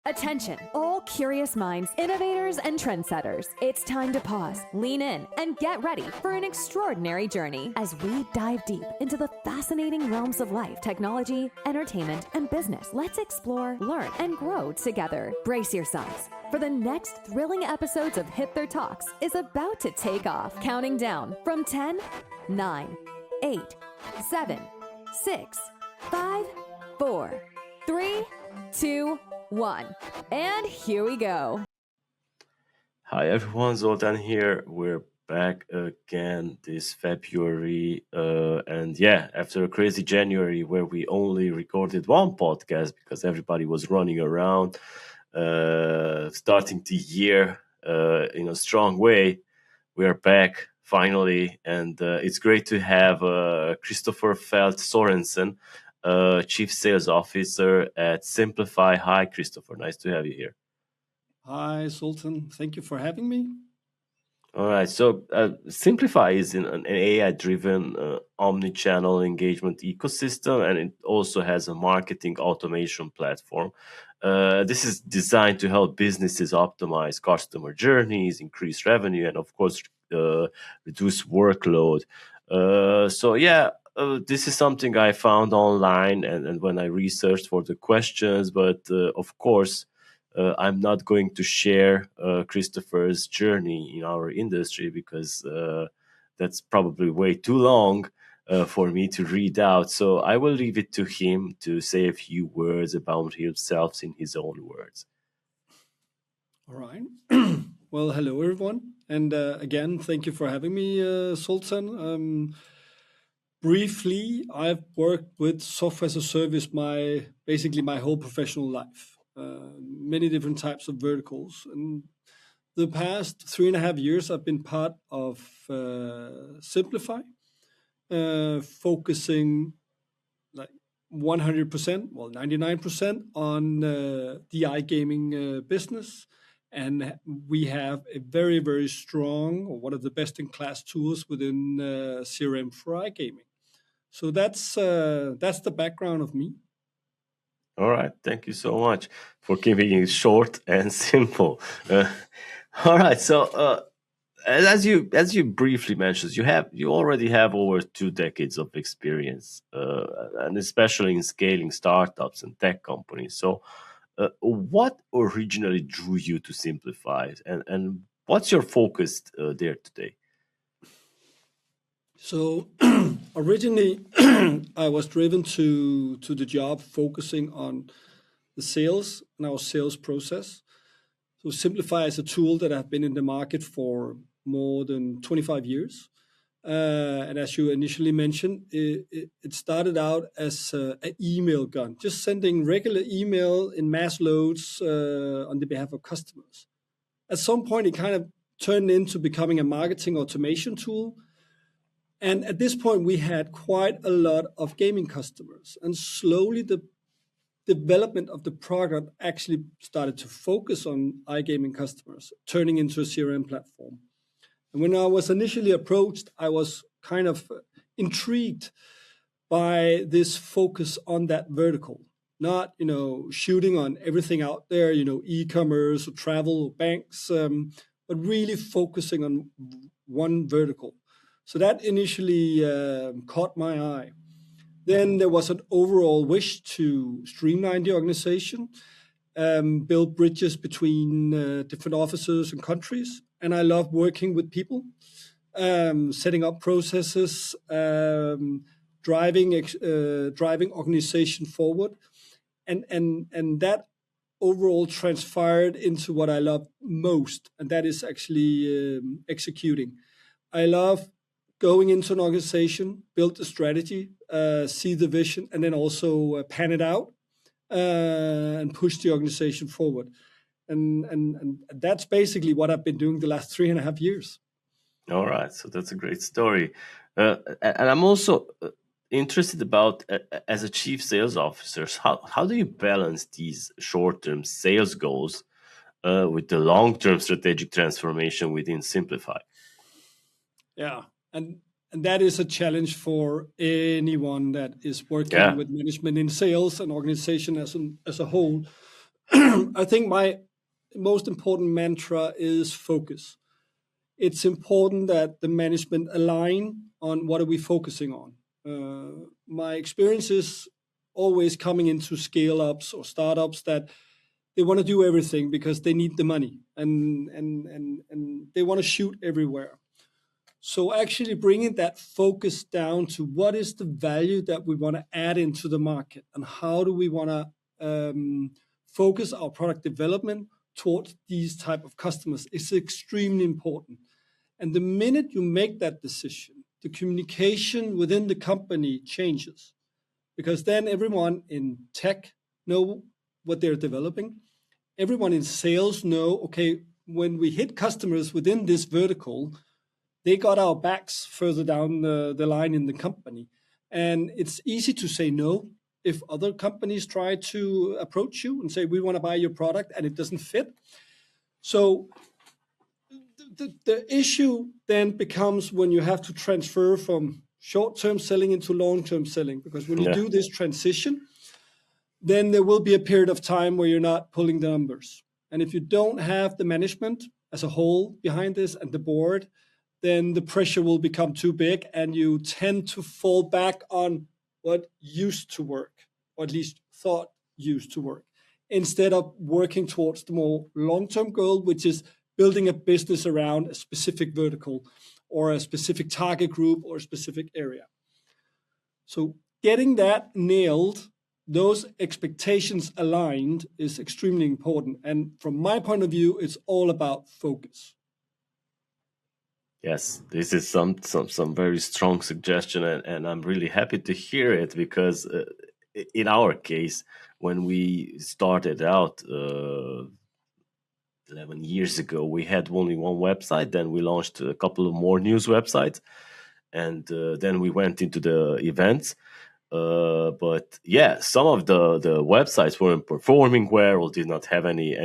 Attention, all curious minds, innovators, and trendsetters. It's time to pause, lean in, and get ready for an extraordinary journey as we dive deep into the fascinating realms of life, technology, entertainment, and business. Let's explore, learn, and grow together. Brace yourselves, for the next thrilling episodes of HIPTHER Talks is about to take off. Counting down from 10, 9, 8, 7, 6, 5, 4, 3, 2, 1. And here we go. Hi everyone, Zoltan here. We're back again this February. After a crazy January where we only recorded one podcast because everybody was running around, starting the year in a strong way, we're back finally. And it's great to have Christoffer Feldt-Sørensen, Chief Sales Officer at Symplify. Hi, Christoffer. Nice to have you here. Hi, Sultan. Thank you for having me. All right. So Symplify is an AI-driven omni-channel engagement ecosystem, and it also has a marketing automation platform. This is designed to help businesses optimize customer journeys, increase revenue, and of course, reduce workload. This is something I found online and when I researched for the questions, but of course, I'm not going to share Christoffer's journey in our industry because that's probably way too long for me to read out. So I will leave it to him to say a few words about himself in his own words. All right. Well, hello, everyone. And again, thank you for having me, Sultan. Briefly, I've worked with software as a service basically my whole professional life. Many different types of verticals. And the past 3.5 years, I've been part of Symplify, focusing like 100%, well, 99% on the iGaming business. And we have a very, very strong, or one of the best-in-class tools within CRM for iGaming. So that's the background of me. All right, thank you so much for keeping it short and simple. All right, so as you briefly mentioned, you already have over 2 decades of experience, and especially in scaling startups and tech companies. So, what originally drew you to Symplify, and what's your focus there today? So originally, I was driven to the job focusing on the sales and our sales process. So Symplify is a tool that I've been in the market for more than 25 years. And as you initially mentioned, it started out as an email gun, just sending regular email in mass loads on the behalf of customers. At some point, it kind of turned into becoming a marketing automation tool. And at this point, we had quite a lot of gaming customers. And slowly, the development of the product actually started to focus on iGaming customers, turning into a CRM platform. And when I was initially approached, I was kind of intrigued by this focus on that vertical, not, shooting on everything out there, e-commerce or travel or banks, but really focusing on one vertical. So that initially caught my eye. Then there was an overall wish to streamline the organization, build bridges between different offices and countries. And I love working with people, setting up processes, driving organization forward. And that overall transpired into what I love most, and that is actually executing. I love going into an organization, build the strategy, see the vision, and then also pan it out and push the organization forward. And that's basically what I've been doing the last 3.5 years. All right, so that's a great story. And I'm also interested about, as a chief sales officer, how do you balance these short-term sales goals with the long-term strategic transformation within Symplify? Yeah. And that is a challenge for anyone that is working with management in sales and organization as a whole. I think my most important mantra is focus. It's important that the management align on what are we focusing on. My experience is always coming into scale-ups or startups that they want to do everything because they need the money and they want to shoot everywhere. So actually bringing that focus down to what is the value that we want to add into the market and how do we want to focus our product development towards these type of customers is extremely important. And the minute you make that decision, the communication within the company changes, because then everyone in tech know what they're developing. Everyone in sales know, okay, when we hit customers within this vertical, they got our backs further down the line in the company. And it's easy to say no if other companies try to approach you and say, we want to buy your product and it doesn't fit. So the issue then becomes when you have to transfer from short-term selling into long-term selling, because when you do this transition, then there will be a period of time where you're not pulling the numbers. And if you don't have the management as a whole behind this and the board, then the pressure will become too big and you tend to fall back on what used to work, or at least thought used to work, instead of working towards the more long-term goal, which is building a business around a specific vertical or a specific target group or a specific area. So getting that nailed, those expectations aligned, is extremely important. And from my point of view, it's all about focus. Yes, this is some very strong suggestion, and I'm really happy to hear it, because in our case, when we started out 11 years ago, we had only one website. Then we launched a couple of more news websites, and then we went into the events. But yeah, some of the websites weren't performing well or did not have any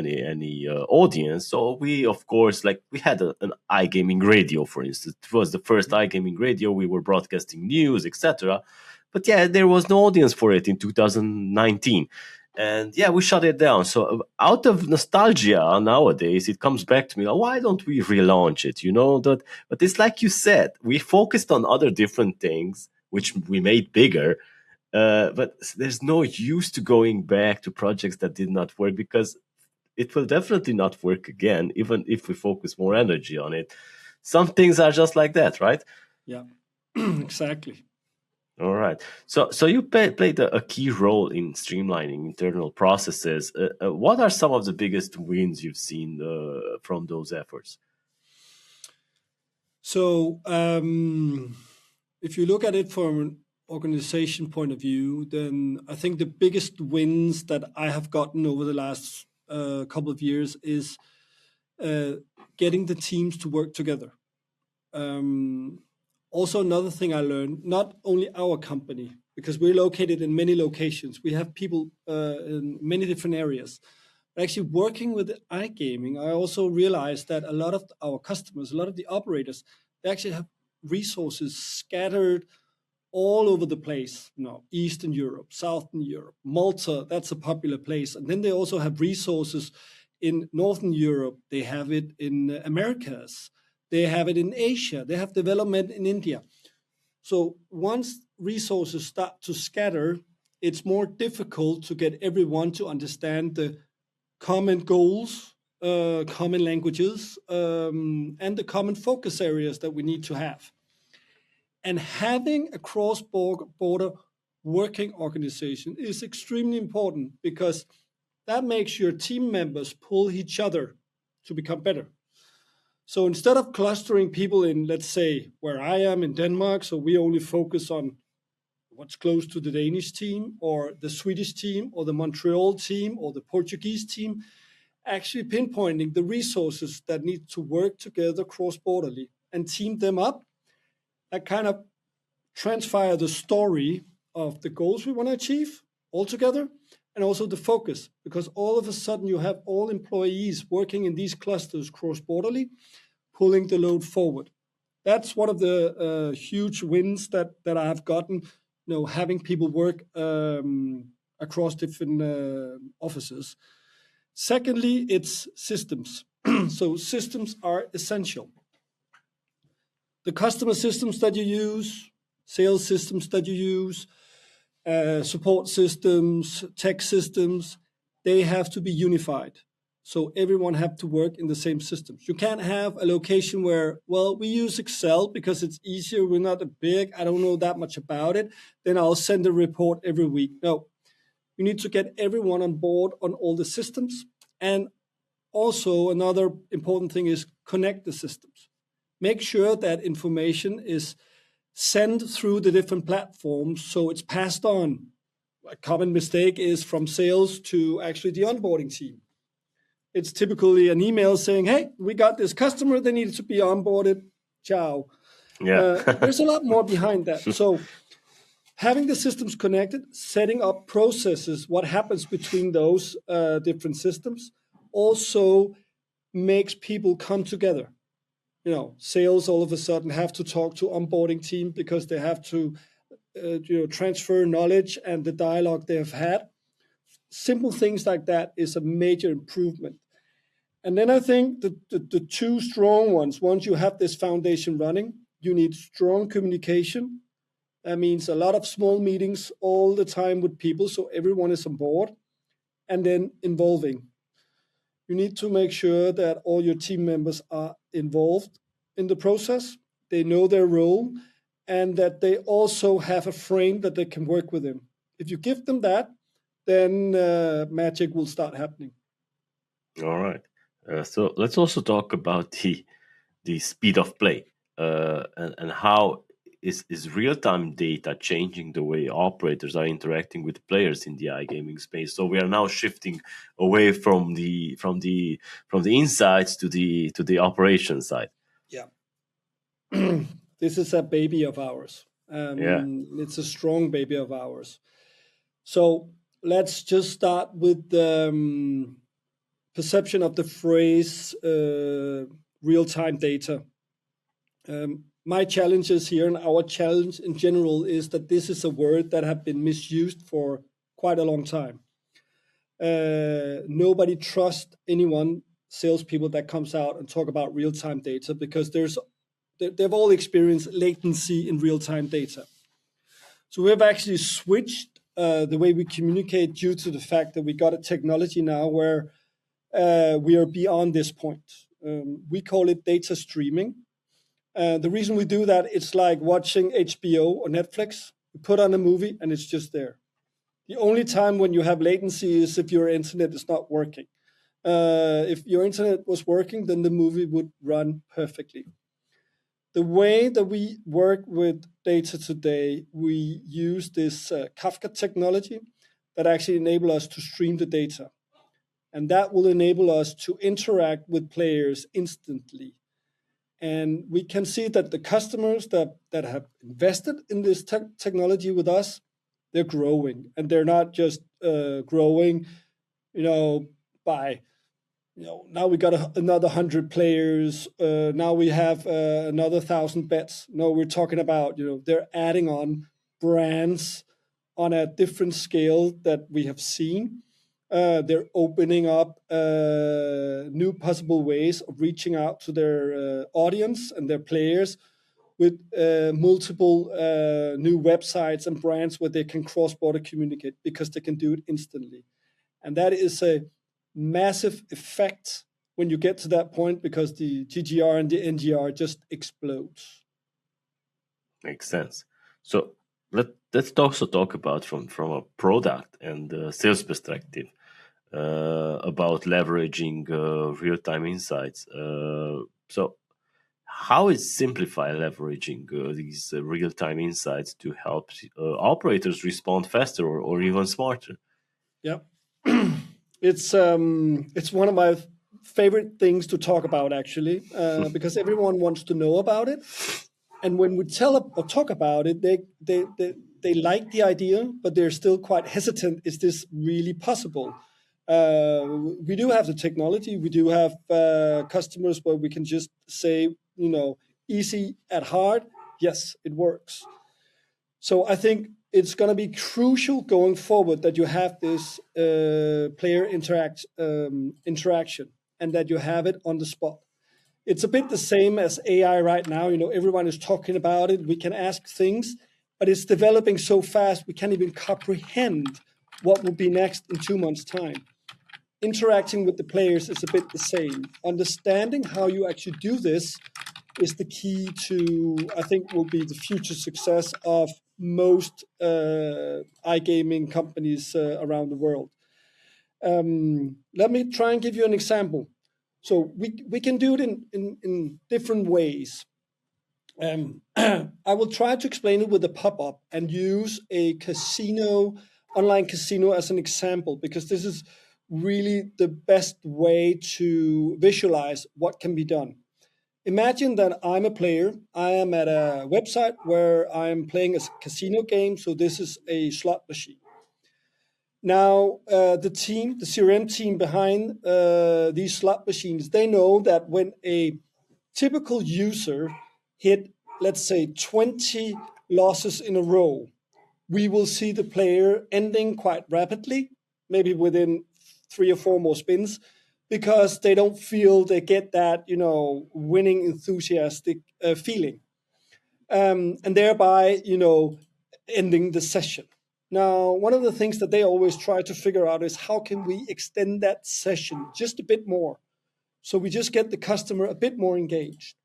audience. So we, of course, we had an iGaming radio, for instance. It was the first iGaming radio. We were broadcasting news, etc. But yeah, there was no audience for it in 2019. And yeah, we shut it down. So out of nostalgia nowadays, it comes back to me, why don't we relaunch it? But it's like you said, we focused on other different things, which we made bigger. But there's no use to going back to projects that did not work, because it will definitely not work again, even if we focus more energy on it. Some things are just like that, right? Yeah, exactly. All right. So you played a key role in streamlining internal processes. What are some of the biggest wins you've seen from those efforts? So if you look at it from an organization point of view, then I think the biggest wins that I have gotten over the last couple of years is getting the teams to work together. Also, another thing I learned, not only our company, because we're located in many locations, we have people in many different areas. But actually working with iGaming, I also realized that a lot of our customers, a lot of the operators, they actually have resources scattered all over the place. Eastern Europe, Southern Europe, Malta, that's a popular place. And then they also have resources in Northern Europe. They have it in Americas. They have it in Asia. They have development in India. So once resources start to scatter, it's more difficult to get everyone to understand the common goals, common languages, and the common focus areas that we need to have. And having a cross-border working organization is extremely important, because that makes your team members pull each other to become better. So instead of clustering people in, let's say, where I am in Denmark, so we only focus on what's close to the Danish team or the Swedish team or the Montreal team or the Portuguese team, actually pinpointing the resources that need to work together cross-borderly and team them up, that kind of transfer the story of the goals we want to achieve all together, and also the focus, because all of a sudden you have all employees working in these clusters cross-borderly, pulling the load forward. That's one of the huge wins that I have gotten, having people work across different offices. Secondly, it's systems. So systems are essential. The customer systems that you use, sales systems that you use, support systems, tech systems, they have to be unified. So everyone have to work in the same systems. You can't have a location where, well, we use Excel because it's easier. We're not big. I don't know that much about it. Then I'll send a report every week. No, you need to get everyone on board on all the systems. And also another important thing is connect the systems. Make sure that information is sent through the different platforms so it's passed on. A common mistake is from sales to actually the onboarding team. It's typically an email saying, hey, we got this customer, they needed to be onboarded. Ciao. Yeah. There's a lot more behind that. So having the systems connected, setting up processes, what happens between those different systems, also makes people come together. Sales all of a sudden have to talk to onboarding team because they have to transfer knowledge and the dialogue they have had. Simple things like that is a major improvement. And then I think the two strong ones, once you have this foundation running, you need strong communication. That means a lot of small meetings all the time with people so everyone is on board. And then involving. You need to make sure that all your team members are involved in the process. They know their role and that they also have a frame that they can work within. If you give them that, then magic will start happening. All right. So let's also talk about the speed of play and how is real-time data changing the way operators are interacting with players in the iGaming space. So we are now shifting away from the insights to the operation side. Yeah. This is a baby of ours. It's a strong baby of ours. So let's just start with the perception of the phrase real-time data. My challenge is here, and our challenge in general is that this is a word that has been misused for quite a long time. Nobody trusts anyone, salespeople that comes out and talk about real-time data because they've all experienced latency in real-time data. So we have actually switched the way we communicate due to the fact that we got a technology now where we are beyond this point. We call it data streaming. The reason we do that, it's like watching HBO or Netflix. You put on a movie and it's just there. The only time when you have latency is if your internet is not working. If your internet was working, then the movie would run perfectly. The way that we work with data today, we use this Kafka technology that actually enable us to stream the data. And that will enable us to interact with players instantly. And we can see that the customers that have invested in this technology with us, they're growing. And they're not just growing, by, now we got another 100 players. Now we have another 1,000 bets. No, we're talking about, they're adding on brands on a different scale that we have seen. They're opening up new possible ways of reaching out to their audience and their players with multiple new websites and brands where they can cross-border communicate because they can do it instantly. And that is a massive effect when you get to that point because the GGR and the NGR just explodes. Makes sense. So let's also talk about from a product and sales perspective. About leveraging real-time insights. So how is Symplify leveraging these real-time insights to help operators respond faster or even smarter? Yeah, it's one of my favorite things to talk about, actually, because everyone wants to know about it. And when we tell or talk about it, they like the idea, but they're still quite hesitant. Is this really possible? We do have the technology. We do have customers where we can just say, easy at heart. Yes, it works. So I think it's going to be crucial going forward that you have this player interaction and that you have it on the spot. It's a bit the same as AI right now. Everyone is talking about it. We can ask things, but it's developing so fast we can't even comprehend what will be next in 2 months' time. Interacting with the players is a bit the same. Understanding how you actually do this is the key to, I think, will be the future success of most iGaming companies around the world. Let me try and give you an example. So we can do it in different ways. I will try to explain it with a pop-up and use a online casino as an example, because this is really the best way to visualize what can be done. Imagine that I'm a player. I am at a website where I'm playing a casino game. So this is a slot machine. Now, the CRM team behind these slot machines, they know that when a typical user hit, let's say, 20 losses in a row, we will see the player ending quite rapidly, maybe within 3 or 4 more spins, because they don't feel they get that, winning enthusiastic feeling, and thereby, ending the session. Now, one of the things that they always try to figure out is how can we extend that session just a bit more, so we just get the customer a bit more engaged.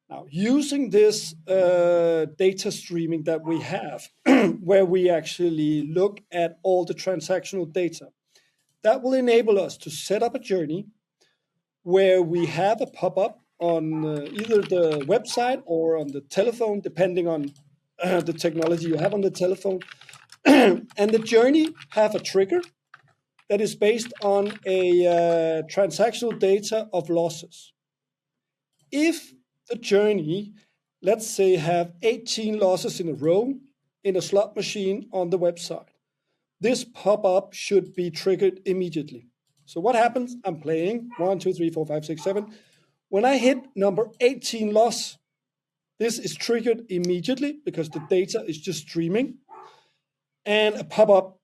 Now, using this data streaming that we have, where we actually look at all the transactional data, that will enable us to set up a journey where we have a pop-up on either the website or on the telephone, depending on the technology you have on the telephone. And the journey have a trigger that is based on a transactional data of losses. If the journey, let's say, have 18 losses in a row in a slot machine on the website, this pop-up should be triggered immediately. So what happens? I'm playing 1, 2, 3, 4, 5, 6, 7. When I hit number 18 loss, this is triggered immediately because the data is just streaming. And a pop-up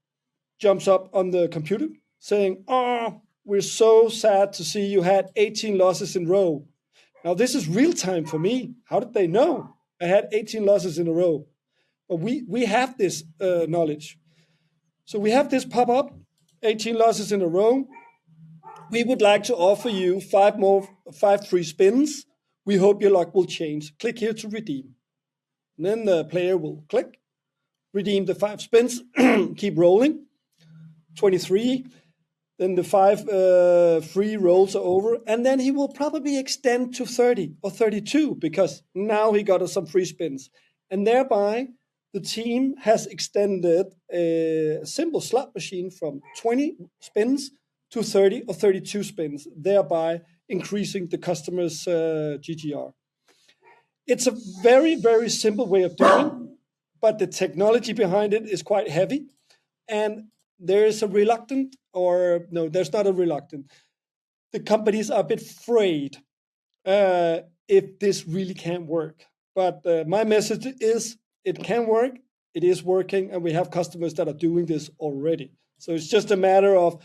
jumps up on the computer saying, we're so sad to see you had 18 losses in a row. Now, this is real time for me. How did they know I had 18 losses in a row? But we have this knowledge. So we have this pop-up, 18 losses in a row. We would like to offer you 5 free spins. We hope your luck will change. Click here to redeem. And then the player will click, redeem the 5 spins, keep rolling. 23. Then the 5 free rolls are over. And then he will probably extend to 30 or 32 because now he got us some free spins. And thereby, the team has extended a simple slot machine from 20 spins to 30 or 32 spins, thereby increasing the customer's GGR. It's a very, very simple way of doing it, but the technology behind it is quite heavy. And there is there's not a reluctant. The companies are a bit afraid if this really can't work. But my message is it can work, it is working, and we have customers that are doing this already. So it's just a matter of,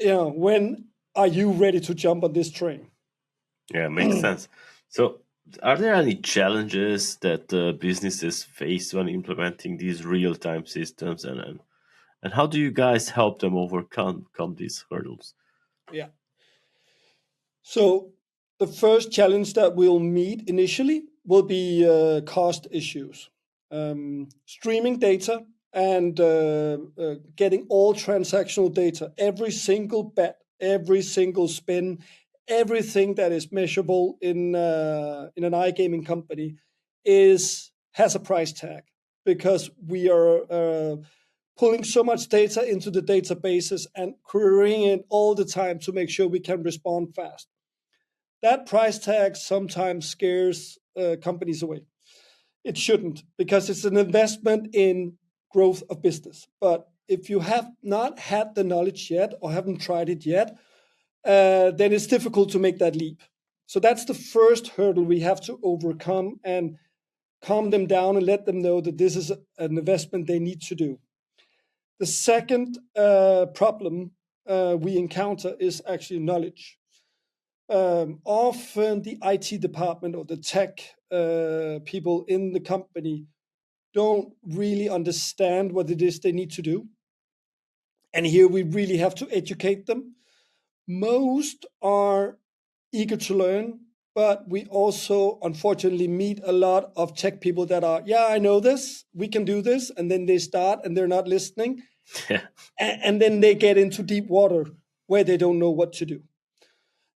when are you ready to jump on this train? Yeah, makes sense. So are there any challenges that businesses face when implementing these real-time systems, and how do you guys help them overcome these hurdles? Yeah. So the first challenge that we'll meet initially will be cost issues. Streaming data and getting all transactional data, every single bet, every single spin, everything that is measurable in an iGaming company has a price tag, because we are pulling so much data into the databases and querying it all the time to make sure we can respond fast. That price tag sometimes scares companies away. It shouldn't, because it's an investment in growth of business. But if you have not had the knowledge yet or haven't tried it yet, then it's difficult to make that leap. So that's the first hurdle we have to overcome. And calm them down and let them know that this is an investment they need to do. The second problem we encounter is actually knowledge. Often the IT department or the tech people in the company don't really understand what it is they need to do. And here we really have to educate them. Most are eager to learn, but we also unfortunately meet a lot of tech people that are, yeah, I know this, we can do this, and then they start and they're not listening. Yeah. And then they get into deep water where they don't know what to do.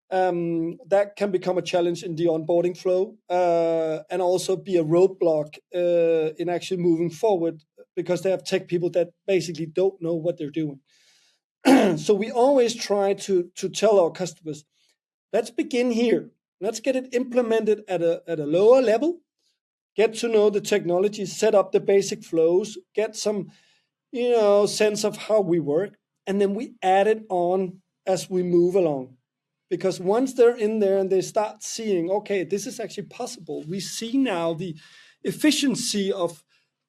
That can become a challenge in the onboarding flow and also be a roadblock in actually moving forward because they have tech people that basically don't know what they're doing. So we always try to tell our customers, let's begin here. Let's get it implemented at a lower level, get to know the technology, set up the basic flows, get some sense of how we work, and then we add it on as we move along. Because once they're in there and they start seeing, okay, this is actually possible, we see now the efficiency of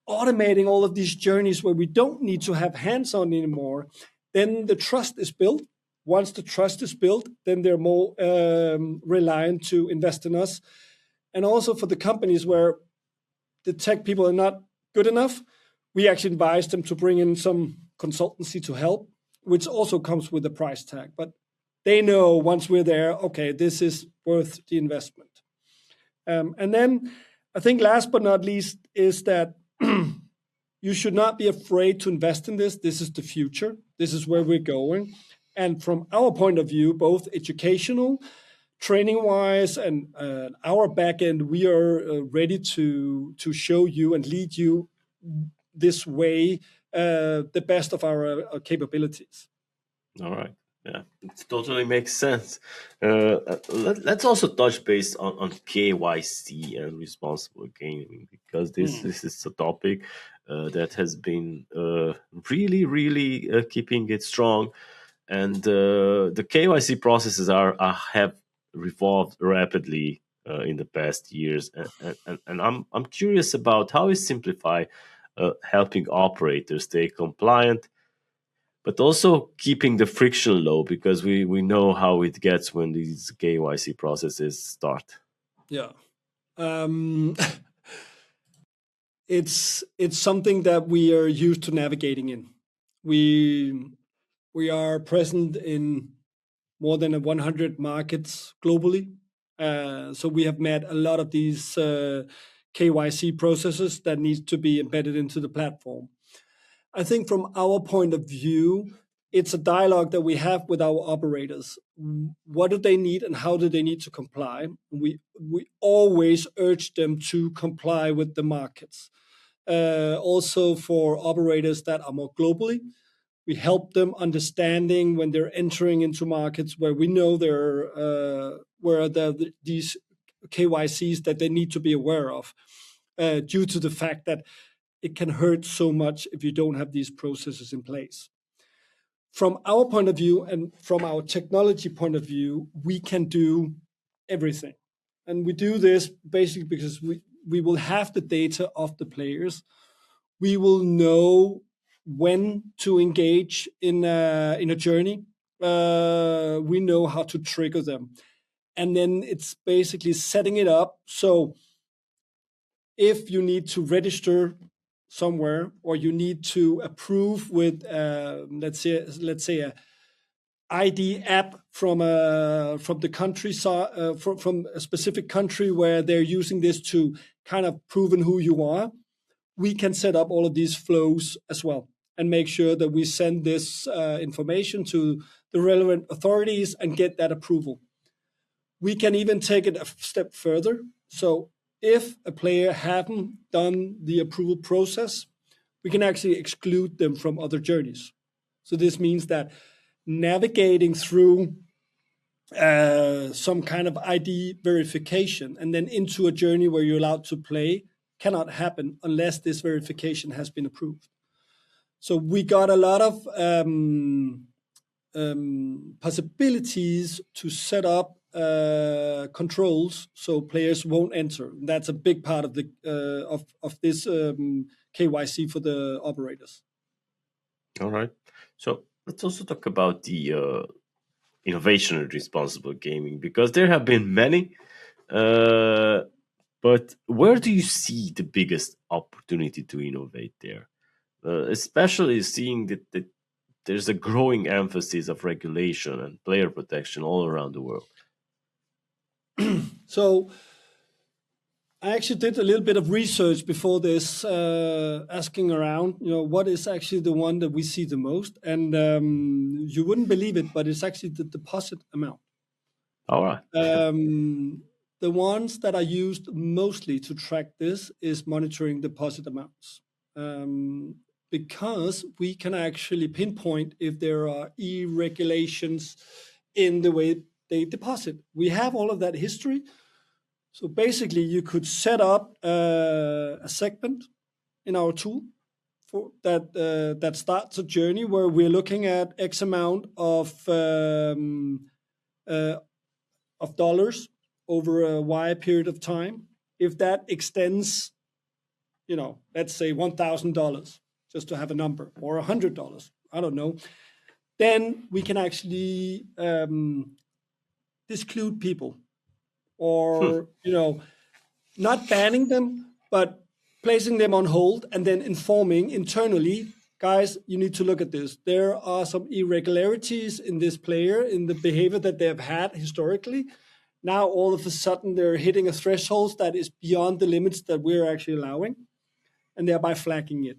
automating all of these journeys where we don't need to have hands-on anymore, then the trust is built. Once the trust is built, then they're more reliant to invest in us. And also for the companies where the tech people are not good enough, we actually advise them to bring in some consultancy to help, which also comes with a price tag. But they know once we're there, okay, this is worth the investment. And then I think last but not least is that you should not be afraid to invest in this. This is the future. This is where we're going. And from our point of view, both educational, training-wise, and our back end, we are ready to show you and lead you this way, the best of our capabilities. All right. Yeah, it totally makes sense. Let's also touch base on KYC and responsible gaming, because this is a topic that has been really keeping it strong, and the KYC processes have revolved rapidly in the past years, and I'm curious about how is Symplify helping operators stay compliant, but also keeping the friction low, because we know how it gets when these KYC processes start. Yeah. It's something that we are used to navigating in. We are present in more than 100 markets globally. So we have met a lot of these KYC processes that need to be embedded into the platform. I think from our point of view, it's a dialogue that we have with our operators. What do they need and how do they need to comply? We always urge them to comply with the markets. Also for operators that are more globally, we help them understanding when they're entering into markets where we know these KYCs that they need to be aware of, due to the fact that it can hurt so much if you don't have these processes in place. From our point of view and from our technology point of view, we can do everything. And we do this basically because we will have the data of the players. We will know when to engage in a journey. We know how to trigger them. And then it's basically setting it up. So if you need to register somewhere, or you need to approve with, let's say a ID app from the country, from a specific country where they're using this to kind of proven who you are, we can set up all of these flows as well and make sure that we send this information to the relevant authorities and get that approval. We can even take it a step further. So if a player hadn't done the approval process, we can actually exclude them from other journeys. So this means that navigating through some kind of ID verification and then into a journey where you're allowed to play cannot happen unless this verification has been approved. So we got a lot of possibilities to set up controls so players won't enter. That's a big part of the of this KYC for the operators. All right. So let's also talk about the innovation and responsible gaming, because there have been many. But where do you see the biggest opportunity to innovate there? Especially seeing that there's a growing emphasis of regulation and player protection all around the world. So I actually did a little bit of research before this, asking around, what is actually the one that we see the most, and you wouldn't believe it, but it's actually the deposit amount. All right. The ones that are used mostly to track this is monitoring deposit amounts, because we can actually pinpoint if there are irregulations in the way they deposit. We have all of that history. So basically, you could set up a segment in our tool for that starts a journey where we're looking at X amount of dollars over a Y period of time. If that extends, let's say $1,000, just to have a number, or $100, I don't know, then we can actually disclude people, or not banning them, but placing them on hold, and then informing internally, guys, you need to look at this. There are some irregularities in this player, in the behavior that they have had historically. Now all of a sudden they're hitting a threshold that is beyond the limits that we're actually allowing, and thereby flagging it.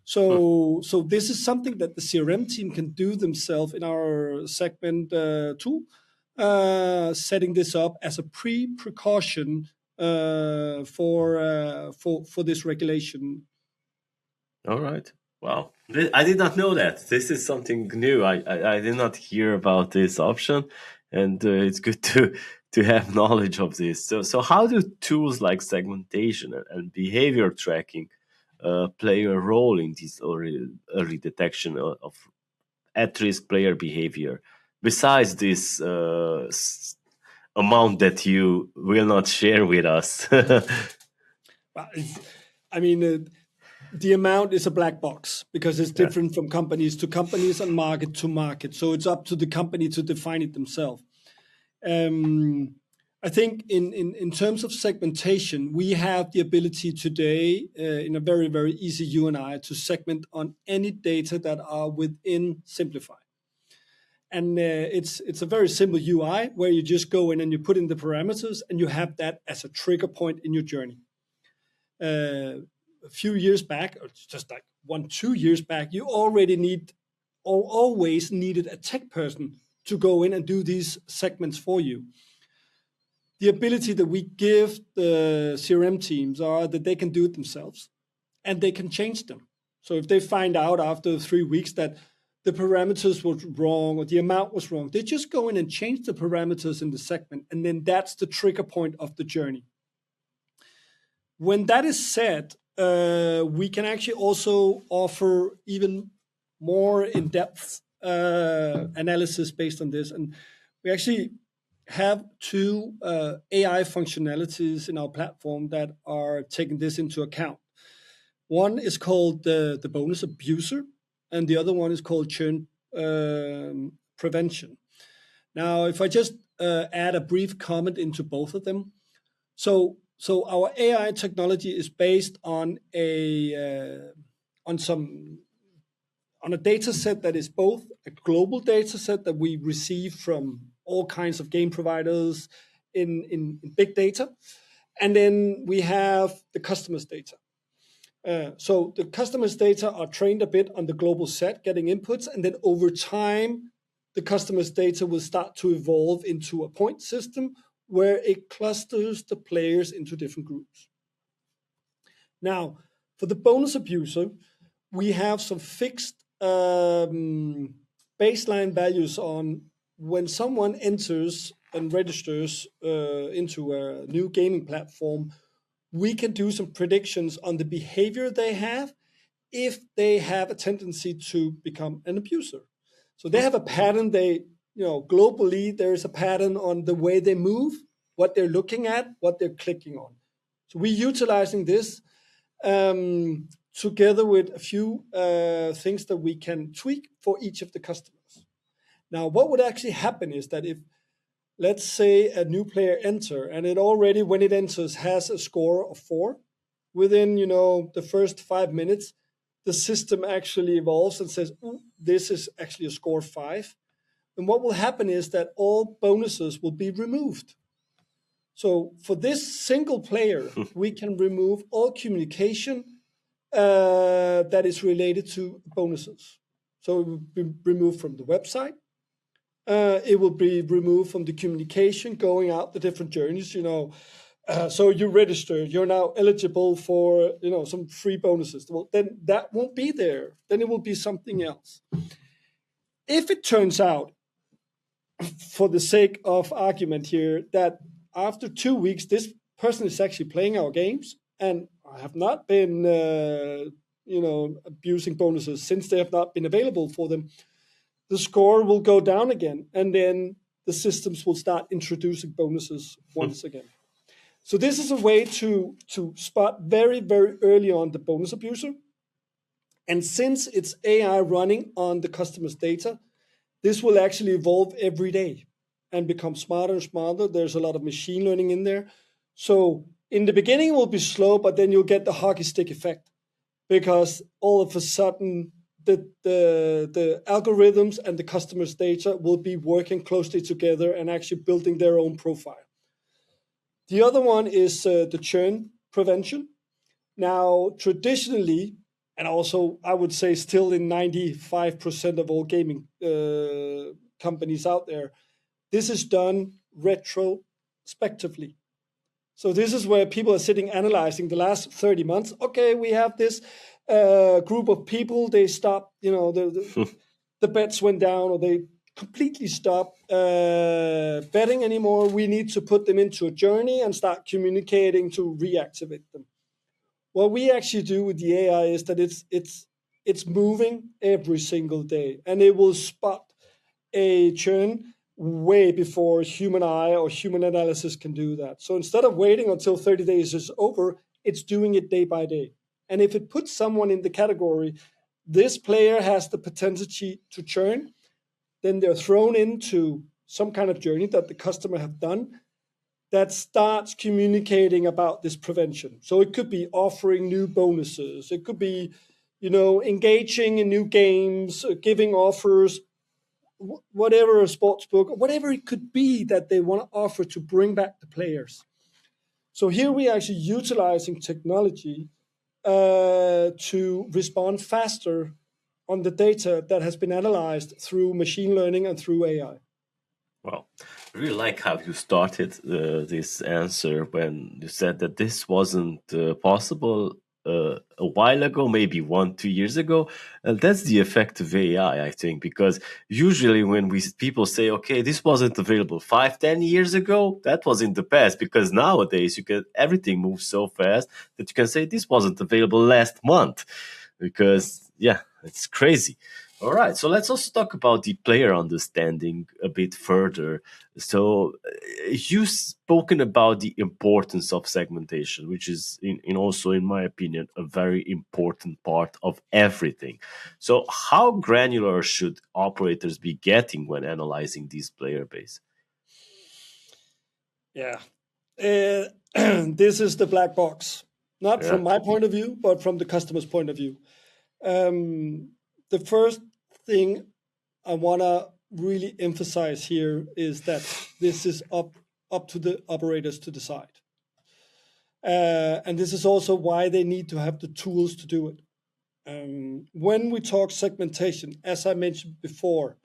So this is something that the CRM team can do themselves in our segment tool, setting this up as a precaution for this regulation. All right. Wow. I did not know that. This is something new. I did not hear about this option, and it's good to have knowledge of this. So how do tools like segmentation and behavior tracking play a role in this early detection of at-risk player behavior, besides this amount that you will not share with us? Well, the amount is a black box, because it's different from companies to companies and market to market. So it's up to the company to define it themselves. I think in terms of segmentation, we have the ability today in a very, very easy UNI to segment on any data that are within Symplify. And it's a very simple UI where you just go in and you put in the parameters, and you have that as a trigger point in your journey. A few years back, or just like 1-2 years back, you always needed a tech person to go in and do these segments for you. The ability that we give the CRM teams are that they can do it themselves, and they can change them. So if they find out after 3 weeks that the parameters were wrong or the amount was wrong, they just go in and change the parameters in the segment, and then that's the trigger point of the journey. When that is said, we can actually also offer even more in-depth analysis based on this. And we actually have 2 AI functionalities in our platform that are taking this into account. One is called the bonus abuser, and the other one is called churn prevention. Now, if I just add a brief comment into both of them. So our AI technology is based on a data set that is both a global data set that we receive from all kinds of game providers in big data, and then we have the customers' data. So the customers' data are trained a bit on the global set, getting inputs, and then over time, the customers' data will start to evolve into a point system where it clusters the players into different groups. Now, for the bonus abuser, we have some fixed baseline values on when someone enters and registers into a new gaming platform. We can do some predictions on the behavior they have if they have a tendency to become an abuser. So they have a pattern they globally, there is a pattern on the way they move, what they're looking at, what they're clicking on. So we're utilizing this together with a few things that we can tweak for each of the customers. Now, what would actually happen is that if, let's say, a new player enter, and it already, when it enters, has a score of 4, within, the first 5 minutes, the system actually evolves and says, "Ooh, this is actually a score 5. And what will happen is that all bonuses will be removed. So for this single player, we can remove all communication that is related to bonuses. So it will be removed from the website. It will be removed from the communication going out the different journeys. So you register, you're now eligible for some free bonuses. Well, then that won't be there. Then it will be something else. If it turns out, for the sake of argument here, that after 2 weeks, this person is actually playing our games and have not been, abusing bonuses since they have not been available for them, the score will go down again, and then the systems will start introducing bonuses once again. So this is a way to spot very, very early on the bonus abuser. And since it's AI running on the customer's data, this will actually evolve every day and become smarter and smarter. There's a lot of machine learning in there. So in the beginning, it will be slow, but then you'll get the hockey stick effect, because all of a sudden the algorithms and the customer's data will be working closely together and actually building their own profile. The other one is the churn prevention. Now, traditionally, and also I would say still in 95% of all gaming companies out there, this is done retrospectively. So this is where people are sitting analyzing the last 30 months. Okay, we have this group of people, they stopped, the bets went down, or they completely stopped betting anymore. We need to put them into a journey and start communicating to reactivate them. What we actually do with the AI is that it's moving every single day, and it will spot a churn way before human eye or human analysis can do that. So instead of waiting until 30 days is over, it's doing it day by day. And if it puts someone in the category, this player has the potential to churn, then they're thrown into some kind of journey that the customer have done that starts communicating about this prevention. So it could be offering new bonuses. It could be, engaging in new games, giving offers, whatever, a sports book, whatever it could be that they want to offer to bring back the players. So here we are actually utilizing technology to respond faster on the data that has been analyzed through machine learning and through AI. Well, I really like how you started this answer when you said that this wasn't possible a while ago, maybe 1-2 years ago. That's the effect of AI, I think, because usually when people say, okay, this wasn't available 5-10 years ago, that was in the past, because nowadays everything moves so fast that you can say this wasn't available last month, because it's crazy. All right, so let's also talk about the player understanding a bit further. So you've spoken about the importance of segmentation, which is also, in my opinion, a very important part of everything. So how granular should operators be getting when analyzing this player base? Yeah, this is the black box, not from my point of view, but from the customer's point of view. The first thing I want to really emphasize here is that this is up to the operators to decide. And this is also why they need to have the tools to do it. When we talk segmentation, as I mentioned before,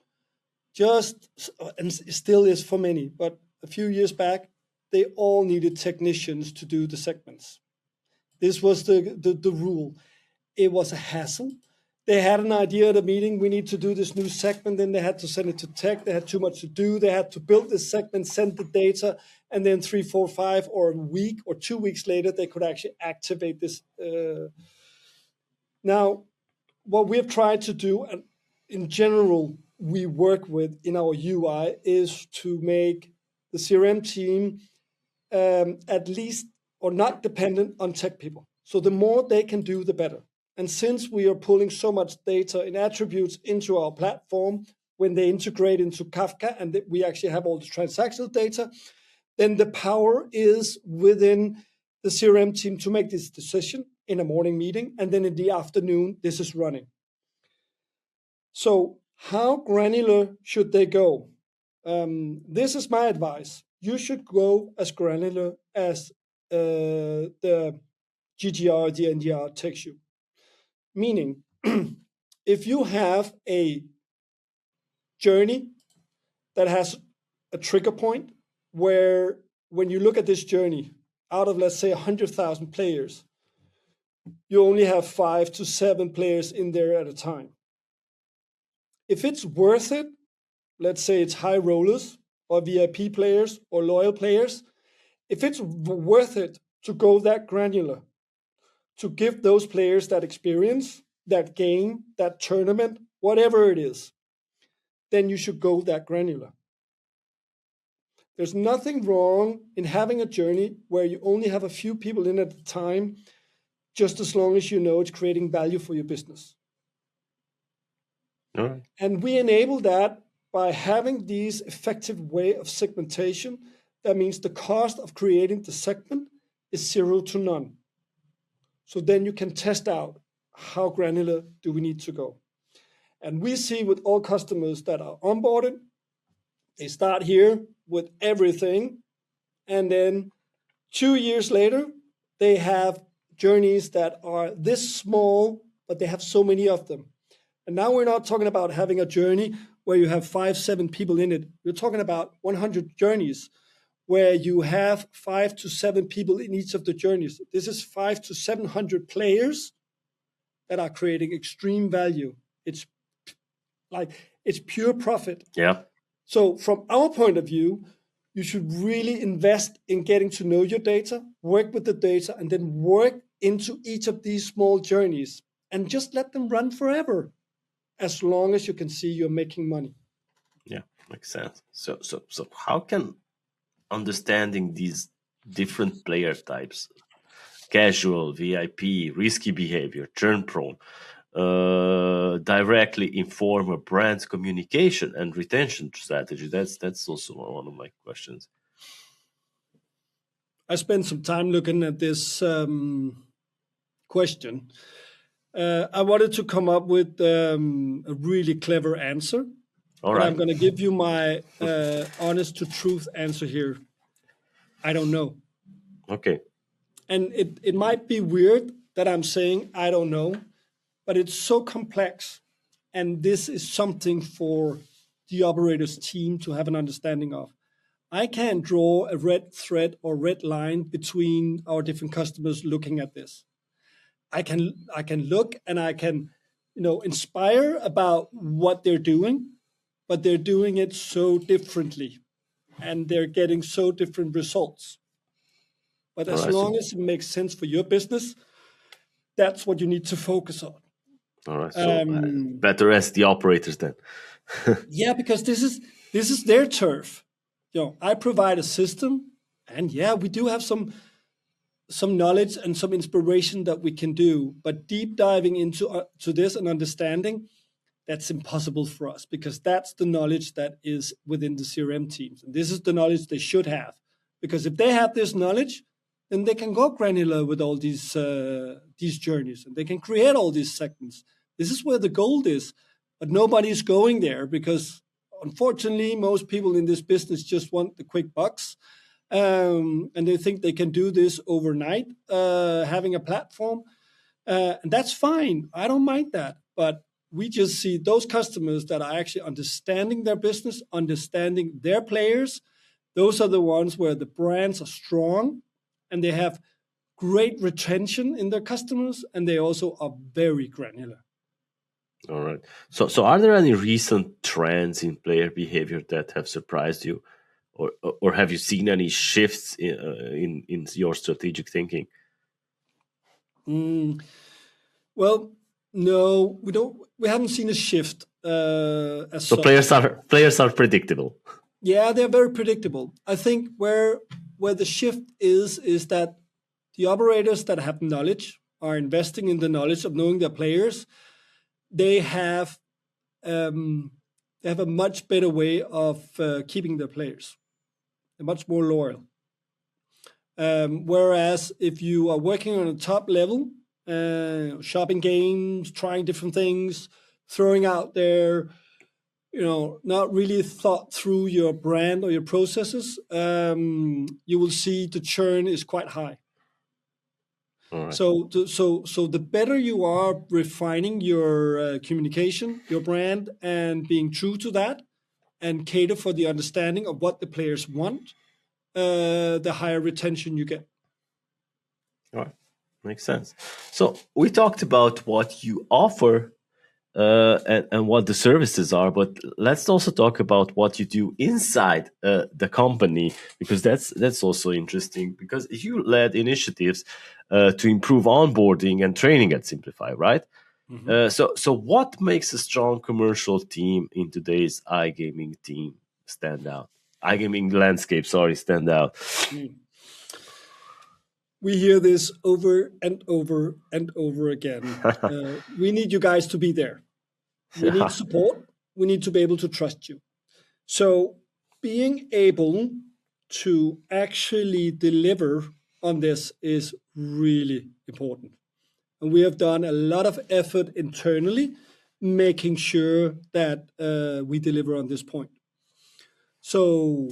and still is for many, but a few years back, they all needed technicians to do the segments. This was the rule. It was a hassle. They had an idea at a meeting, we need to do this new segment, then they had to send it to tech, they had too much to do, they had to build this segment, send the data, and then 3, 4, 5, or a week or 2 weeks later, they could actually activate this. Now, what we have tried to do, and in general, we work with in our UI is to make the CRM team at least or not dependent on tech people. So the more they can do, the better. And since we are pulling so much data and attributes into our platform, when they integrate into Kafka and we actually have all the transactional data, then the power is within the CRM team to make this decision in a morning meeting, and then in the afternoon, this is running. So how granular should they go? This is my advice. You should go as granular as the GGR, the NDR takes you. Meaning, if you have a journey that has a trigger point where when you look at this journey, out of, let's say, 100,000 players, you only have 5 to 7 players in there at a time. If it's worth it, let's say it's high rollers or VIP players or loyal players, if it's worth it to go that granular, to give those players that experience, that game, that tournament, whatever it is, then you should go that granular. There's nothing wrong in having a journey where you only have a few people in at a time, just as long as you know it's creating value for your business. All right. And we enable that by having these effective way of segmentation. That means the cost of creating the segment is 0 to none. So then you can test out how granular do we need to go. And we see with all customers that are onboarded, they start here with everything. And then 2 years later, they have journeys that are this small, but they have so many of them. And now we're not talking about having a journey where you have 5, 7 people in it. We're talking about 100 journeys where you have 5 to 7 people in each of the journeys. This is 500 to 700 players that are creating extreme value. It's pure profit. Yeah. So from our point of view, you should really invest in getting to know your data, work with the data, and then work into each of these small journeys and just let them run forever, as long as you can see you're making money. Yeah, makes sense. So how can understanding these different player types, casual, VIP, risky behavior, churn prone, directly inform a brand's communication and retention strategy? That's also one of my questions. I spent some time looking at this question. I wanted to come up with a really clever answer. All but right. I'm going to give you my honest to truth answer here. I don't know. Okay. And it might be weird that I'm saying I don't know, but it's so complex. And this is something for the operator's team to have an understanding of. I can't draw a red thread or red line between our different customers looking at this. I can look and I can, inspire about what they're doing, but they're doing it so differently and they're getting so different results. But as long as it makes sense for your business, that's what you need to focus on. All right. So better as the operators then. Yeah, because this is their turf. I provide a system, and yeah, we do have some knowledge and some inspiration that we can do, but deep diving into to this and understanding, that's impossible for us, because that's the knowledge that is within the CRM teams. And this is the knowledge they should have, because if they have this knowledge, then they can go granular with all these journeys, and they can create all these segments. This is where the gold is, but nobody's going there because, unfortunately, most people in this business just want the quick bucks, and they think they can do this overnight, having a platform, and that's fine. I don't mind that, but we just see those customers that are actually understanding their business, understanding their players. Those are the ones where the brands are strong and they have great retention in their customers, and they also are very granular. All right. So are there any recent trends in player behavior that have surprised you, or have you seen any shifts in your strategic thinking? Well, No, we don't. We haven't seen a shift as So such. players are predictable. Yeah, they're very predictable. I think where the shift is that the operators that have knowledge are investing in the knowledge of knowing their players. They have a much better way of keeping their players. They're much more loyal. Whereas if you are working on a top level, shopping games, trying different things, throwing out there, not really thought through your brand or your processes, you will see the churn is quite high. All right. So the better you are refining your communication, your brand, and being true to that, and cater for the understanding of what the players want, the higher retention you get. All right. Makes sense. So we talked about what you offer and what the services are, but let's also talk about what you do inside the company, because that's also interesting, because you led initiatives to improve onboarding and training at Symplify, right? Mm-hmm. So what makes a strong commercial team in today's iGaming stand out? iGaming landscape, stand out. We hear this over and over and over again. We need you guys to be there. We need support. We need to be able to trust you. So being able to actually deliver on this is really important. And we have done a lot of effort internally, making sure that we deliver on this point. So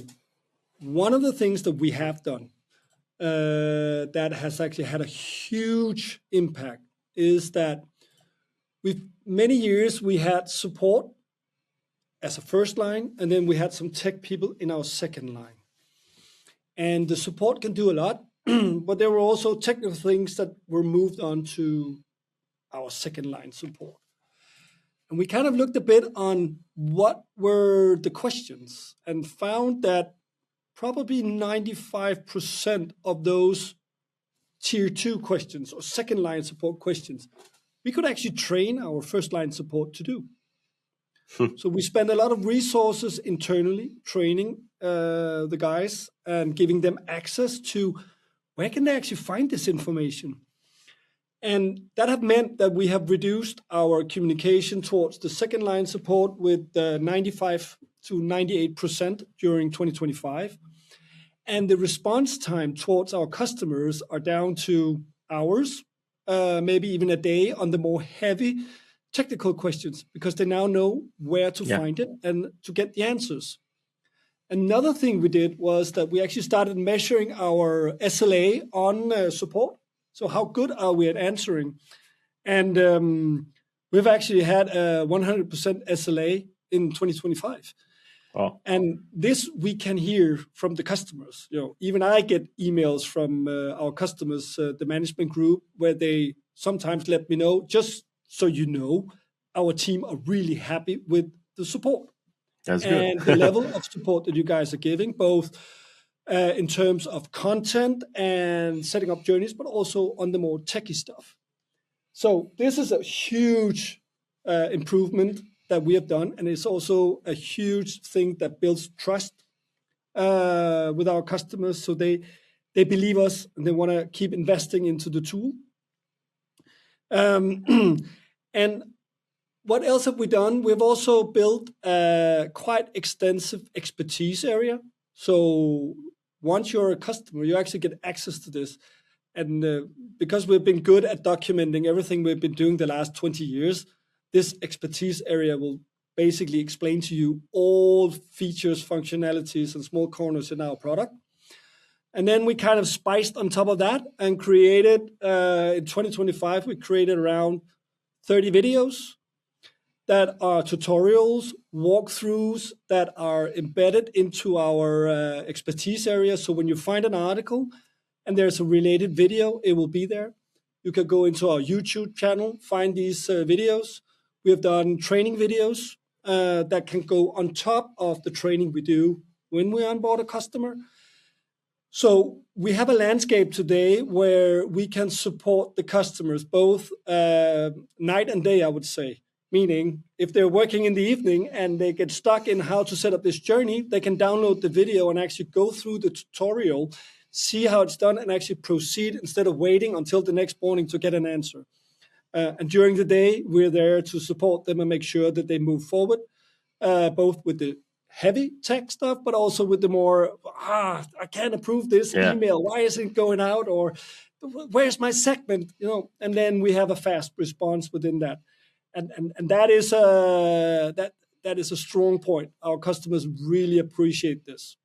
one of the things that we have done that has actually had a huge impact is that many years we had support as a first line, and then we had some tech people in our second line. And the support can do a lot, but there were also technical things that were moved on to our second line support. And we kind of looked a bit on what were the questions and found that probably 95% of those tier 2 questions or second line support questions, we could actually train our first line support to do. So we spend a lot of resources internally training the guys and giving them access to where can they actually find this information. And that have meant that we have reduced our communication towards the second line support with 95 to 98% during 2025. And the response time towards our customers are down to hours, maybe even a day on the more heavy technical questions, because they now know where to find it and to get the answers. Another thing we did was that we actually started measuring our SLA on support. So how good are we at answering? And we've actually had a 100% SLA in 2025. Oh. And this we can hear from the customers. Even I get emails from our customers, the management group, where they sometimes let me know, just so you know, our team are really happy with the support. That's good. And the level of support that you guys are giving, both in terms of content and setting up journeys, but also on the more techie stuff. So this is a huge improvement that we have done, and it's also a huge thing that builds trust with our customers, so they believe us and they want to keep investing into the tool. And what else have we done? We've also built a quite extensive expertise area. So once you're a customer, you actually get access to this. And because we've been good at documenting everything we've been doing the last 20 years, this expertise area will basically explain to you all features, functionalities, and small corners in our product. And then we kind of spiced on top of that and created, in 2025, we created around 30 videos that are tutorials, walkthroughs that are embedded into our expertise area. So when you find an article and there's a related video, it will be there. You can go into our YouTube channel, find these videos. We have done training videos that can go on top of the training we do when we onboard a customer. So we have a landscape today where we can support the customers both night and day, I would say. Meaning, if they're working in the evening and they get stuck in how to set up this journey, they can download the video and actually go through the tutorial, see how it's done, and actually proceed instead of waiting until the next morning to get an answer. And during the day, we're there to support them and make sure that they move forward, both with the heavy tech stuff, but also with the more, I can't approve this email. Why isn't it going out? Or where's my segment? And then we have a fast response within that. And that is a strong point. Our customers really appreciate this.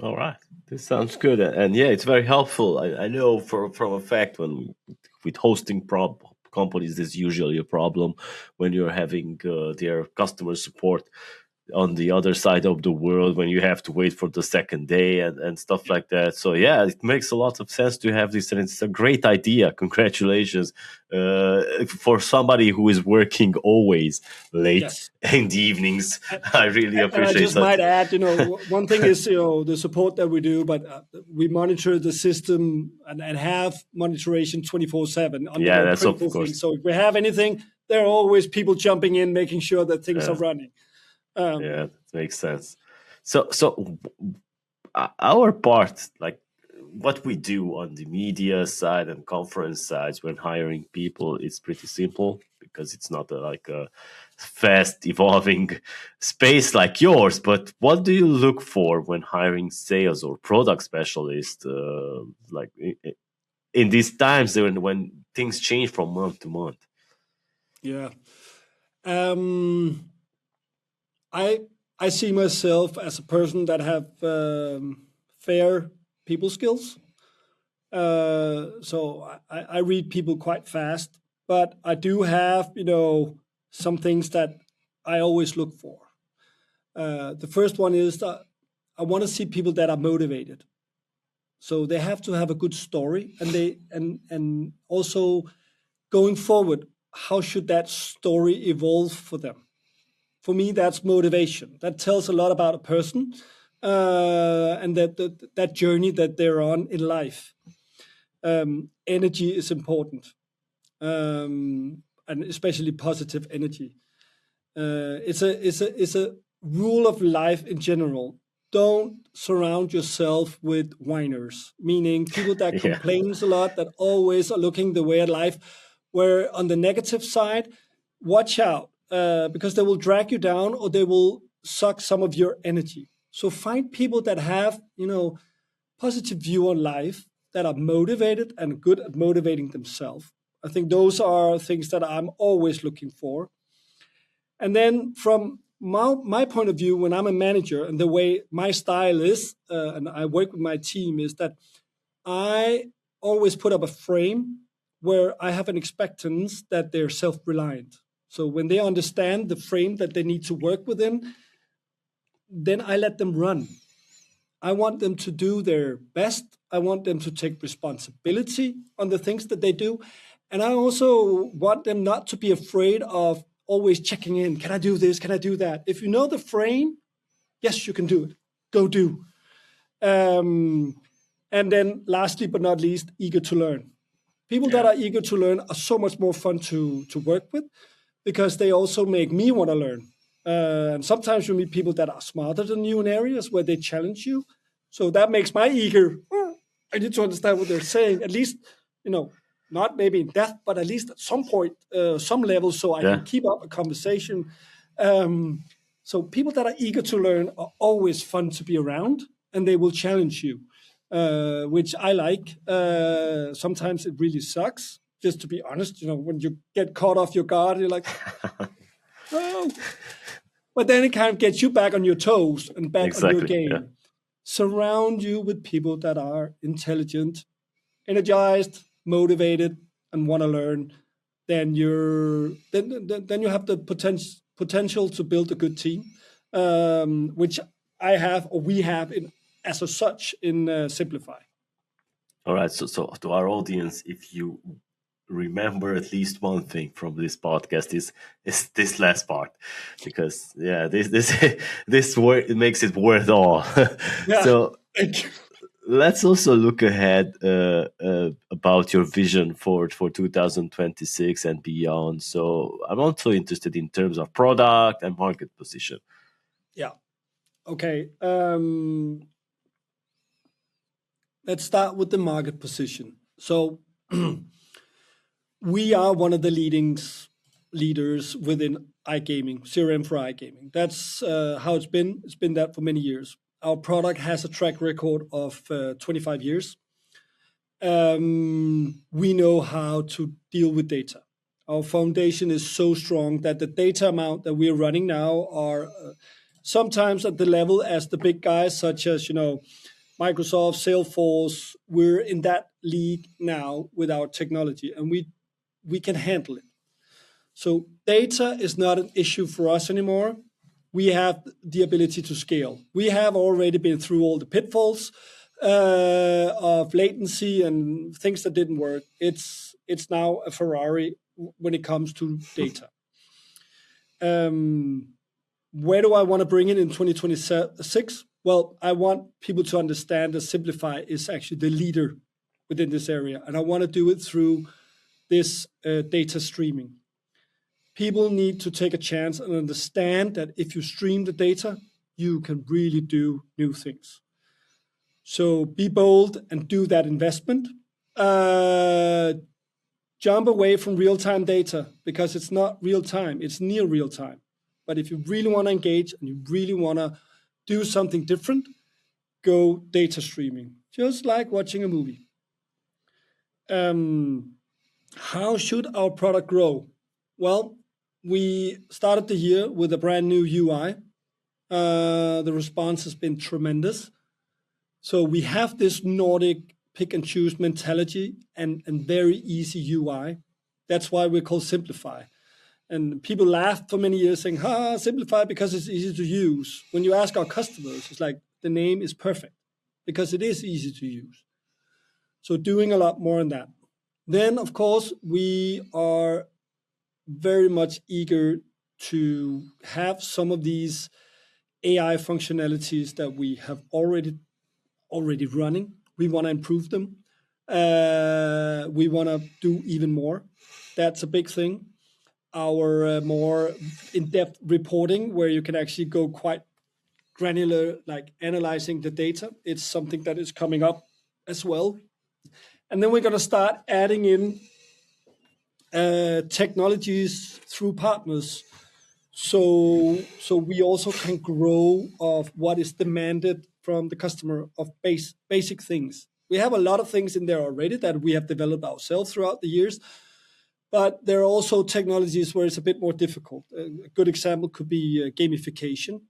All right. This sounds good. And yeah, it's very helpful. I know from a fact with hosting companies, there's usually a problem when you're having their customer support on the other side of the world, when you have to wait for the second day and stuff like that. So yeah, it makes a lot of sense to have this, and it's a great idea. Congratulations for somebody who is working always late in the evenings. I really appreciate I just that. might add, one thing is the support that we do, but we monitor the system and have monitoration 24/7. Yeah, that's of course. So if we have anything, there are always people jumping in, making sure that things are running. Yeah, that makes sense. So our part, like what we do on the media side and conference sides when hiring people, it's pretty simple because it's not like a fast evolving space like yours. But what do you look for when hiring sales or product specialists, like in these times when things change from month to month? Yeah. I see myself as a person that have fair people skills. So I read people quite fast, but I do have, some things that I always look for. The first one is that I want to see people that are motivated. So they have to have a good story, and also going forward, how should that story evolve for them? For me, that's motivation. That tells a lot about a person and that journey that they're on in life. Energy is important, and especially positive energy. It's a rule of life in general. Don't surround yourself with whiners, meaning people that complains a lot, that always are looking the way at life. Where on the negative side, watch out. Because they will drag you down or they will suck some of your energy. So find people that have, positive view on life, that are motivated and good at motivating themselves. I think those are things that I'm always looking for. And then from my point of view, when I'm a manager and the way my style is, and I work with my team, is that I always put up a frame where I have an expectance that they're self-reliant. So when they understand the frame that they need to work within, then I let them run. I want them to do their best. I want them to take responsibility on the things that they do. And I also want them not to be afraid of always checking in. Can I do this? Can I do that? If you know the frame, yes, you can do it. Go do. And then lastly, but not least, eager to learn. People that are eager to learn are so much more fun to work with, because they also make me want to learn. And sometimes you meet people that are smarter than you in areas where they challenge you. So that makes my eager, I need to understand what they're saying, at least, not maybe in depth, but at least at some point, some level, so I can keep up a conversation. So people that are eager to learn are always fun to be around, and they will challenge you, which I like. Sometimes it really sucks. Just to be honest, when you get caught off your guard, you're like, oh. But then it kind of gets you back on your toes and back on your game. Yeah. Surround you with people that are intelligent, energized, motivated, and want to learn. Then you have the potential to build a good team, which I have, or we have as such in Symplify. All right. So to our audience, if you remember at least one thing from this podcast is this last part, because this it makes it worth all. Yeah. So let's also look ahead about your vision for 2026 and beyond. So I'm also interested in terms of product and market position. Yeah. Okay. Let's start with the market position. So we are one of the leaders within iGaming, CRM for iGaming. That's how it's been. It's been that for many years. Our product has a track record of 25 years. We know how to deal with data. Our foundation is so strong that the data amount that we're running now are sometimes at the level as the big guys, such as, Microsoft, Salesforce. We're in that league now with our technology, and we can handle it. So data is not an issue for us anymore. We have the ability to scale. We have already been through all the pitfalls of latency and things that didn't work. It's now a Ferrari when it comes to data. Where do I want to bring it in 2026? Well, I want people to understand that Symplify is actually the leader within this area, and I want to do it through this data streaming. People need to take a chance and understand that if you stream the data, you can really do new things. So be bold and do that investment. Jump away from real-time data because it's not real-time, it's near real-time. But if you really want to engage and you really want to do something different, go data streaming, just like watching a movie. How should our product grow? Well, we started the year with a brand new UI. The response has been tremendous. So we have this Nordic pick and choose mentality and very easy UI. That's why we're called Symplify. And people laughed for many years saying, Symplify because it's easy to use. When you ask our customers, it's like the name is perfect because it is easy to use. So doing a lot more on that. Then, of course, we are very much eager to have some of these AI functionalities that we have already running. We want to improve them. We want to do even more. That's a big thing. Our more in-depth reporting, where you can actually go quite granular, like analyzing the data. It's something that is coming up as well. And then we're going to start adding in technologies through partners. So we also can grow of what is demanded from the customer of basic things. We have a lot of things in there already that we have developed ourselves throughout the years. But there are also technologies where it's a bit more difficult. A good example could be gamification.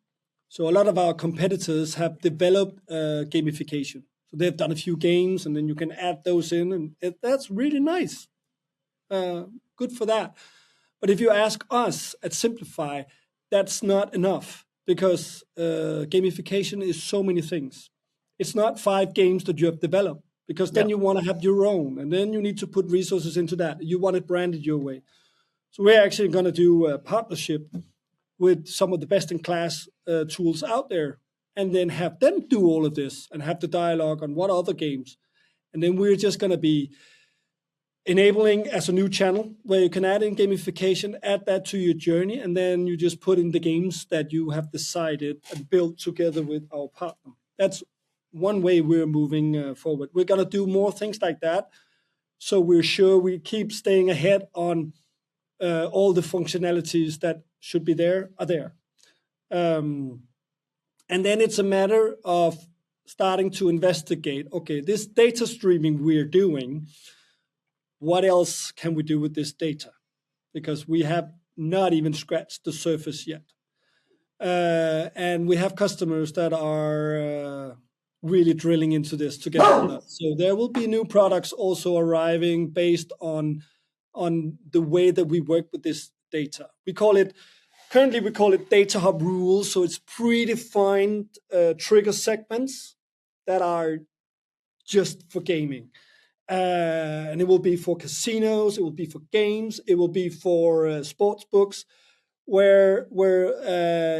So a lot of our competitors have developed gamification. So they've done a few games, and then you can add those in, and that's really nice. Good for that. But if you ask us at Symplify, that's not enough because gamification is so many things. It's not 5 games that you have developed. Because then you want to have your own, and then you need to put resources into that. You want it branded your way. So we're actually going to do a partnership with some of the best-in-class tools out there, and then have them do all of this and have the dialogue on what other games. And then we're just going to be enabling as a new channel where you can add in gamification, add that to your journey, and then you just put in the games that you have decided and built together with our partner. That's one way we're moving forward. We're going to do more things like that. So we're sure we keep staying ahead on all the functionalities that should be there are there. And then it's a matter of starting to investigate, okay, this data streaming we're doing, what else can we do with this data? Because we have not even scratched the surface yet. And we have customers that are really drilling into this together with us. So there will be new products also arriving based on the way that we work with this data. Currently we call it data hub rules. So it's predefined trigger segments that are just for gaming. And it will be for casinos, it will be for games, it will be for sports books, where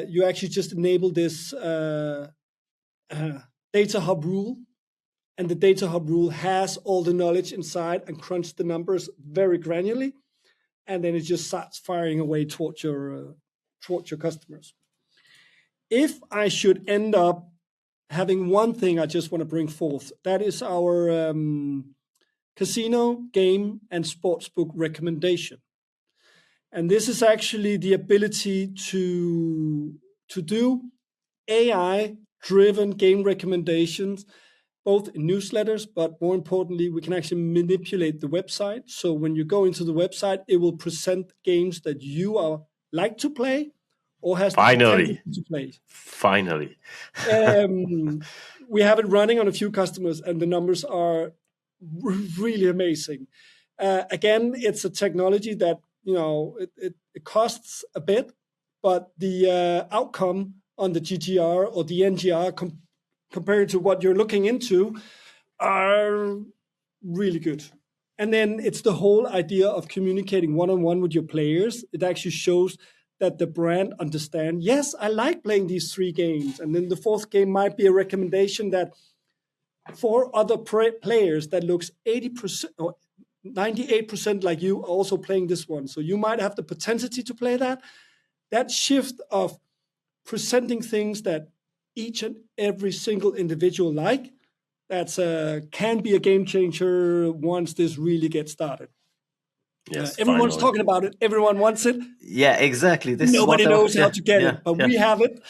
you actually just enable this data hub rule, and the data hub rule has all the knowledge inside and crunch the numbers very granularly, and then it just starts firing away towards your customers. If I should end up having one thing I just want to bring forth, that is our casino, game, and sportsbook recommendation. And this is actually the ability to do AI-driven game recommendations, both in newsletters, but more importantly, we can actually manipulate the website. So when you go into the website, it will present games that you are like to play or has the potential to play. Finally. We have it running on a few customers, and the numbers are really amazing. Again, it's a technology that, it costs a bit, but the outcome on the GGR or the NGR compared to what you're looking into are really good. And then it's the whole idea of communicating one-on-one with your players. It actually shows that the brand understand, yes, I like playing these 3 games. And then the 4th game might be a recommendation that 4 other players that looks 80% or 98% like you are also playing this one. So you might have the propensity to play that. That shift of presenting things that each and every single individual like, that's can be a game changer once this really gets started. Yes, everyone's talking about it. Everyone wants it. Yeah, exactly. Nobody knows how to get it, but we have it.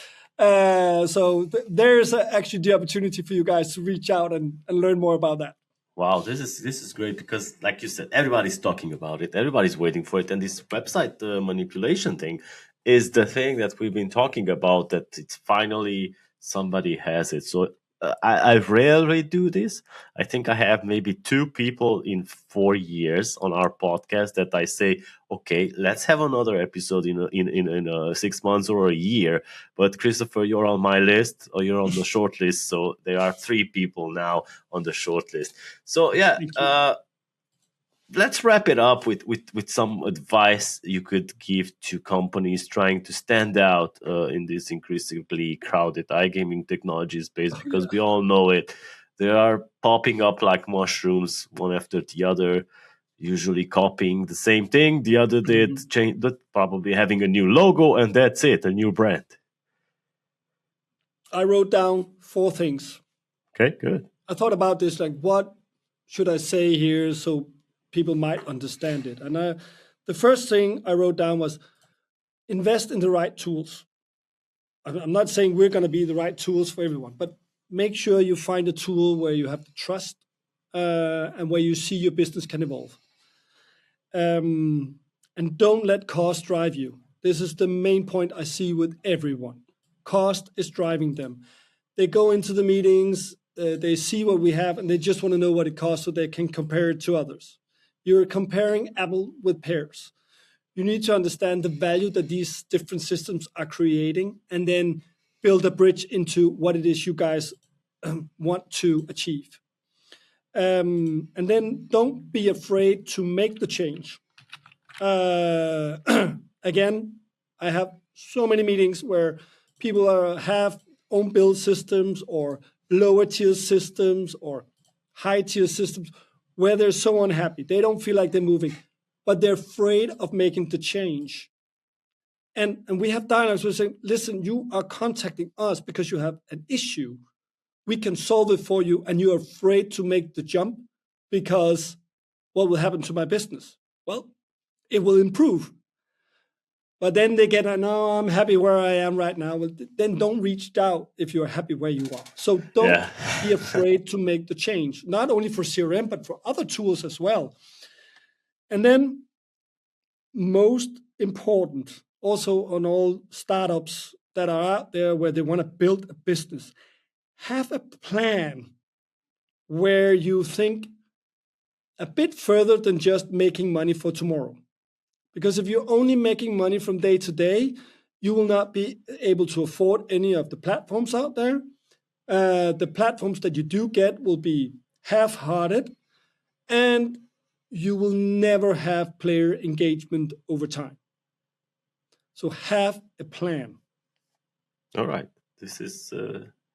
So there's actually the opportunity for you guys to reach out and learn more about that. Wow, this is great because, like you said, everybody's talking about it. Everybody's waiting for it. And this website manipulation thing is the thing that we've been talking about, that it's finally somebody has it. So I rarely do this. I think I have maybe 2 people in 4 years on our podcast that I say, okay, let's have another episode in 6 months or a year. But Christoffer, you're on my list, or you're on the short list. So there are 3 people now on the short list. So yeah, let's wrap it up with some advice you could give to companies trying to stand out in this increasingly crowded iGaming technology space, because we all know it. They are popping up like mushrooms, one after the other, usually copying the same thing the other did, probably having a new logo, and that's it, a new brand. I wrote down 4 things. Okay, good. I thought about this, like, what should I say here so people might understand it? And the first thing I wrote down was invest in the right tools. I'm not saying we're going to be the right tools for everyone, but make sure you find a tool where you have the trust and where you see your business can evolve. And don't let cost drive you. This is the main point I see with everyone. Cost is driving them. They go into the meetings, they see what we have, and they just want to know what it costs so they can compare it to others. You're comparing apple with pears. You need to understand the value that these different systems are creating, and then build a bridge into what it is you guys want to achieve. And then don't be afraid to make the change. Again, I have so many meetings where people have own build systems or lower tier systems or high tier systems where they're so unhappy. They don't feel like they're moving, but they're afraid of making the change. And we have dialogues where we're saying, listen, you are contacting us because you have an issue. We can solve it for you, and you're afraid to make the jump because what will happen to my business? Well, it will improve. But then they get, no, I'm happy where I am right now. Well, then don't reach out if you're happy where you are. So don't be afraid to make the change, not only for CRM, but for other tools as well. And then most important, also on all startups that are out there where they want to build a business, have a plan where you think a bit further than just making money for tomorrow. Because if you're only making money from day to day, you will not be able to afford any of the platforms out there. The platforms that you do get will be half-hearted, and you will never have player engagement over time. So have a plan. All right. This is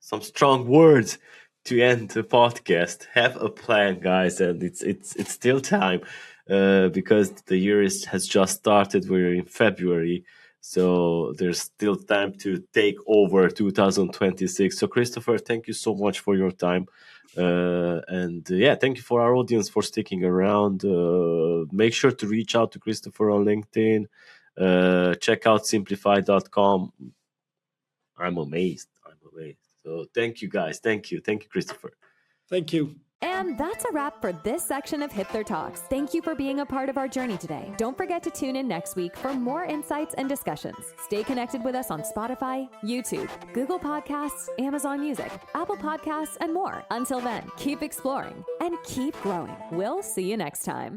some strong words to end the podcast. Have a plan, guys, and it's still time because the year has just started. We're in February, so there's still time to take over 2026. So, Christoffer, thank you so much for your time. Thank you for our audience for sticking around. Make sure to reach out to Christoffer on LinkedIn. Check out symplify.com. I'm amazed. So thank you, guys. Thank you, Christoffer. Thank you. And that's a wrap for this section of HIPTHER Talks. Thank you for being a part of our journey today. Don't forget to tune in next week for more insights and discussions. Stay connected with us on Spotify, YouTube, Google Podcasts, Amazon Music, Apple Podcasts, and more. Until then, keep exploring and keep growing. We'll see you next time.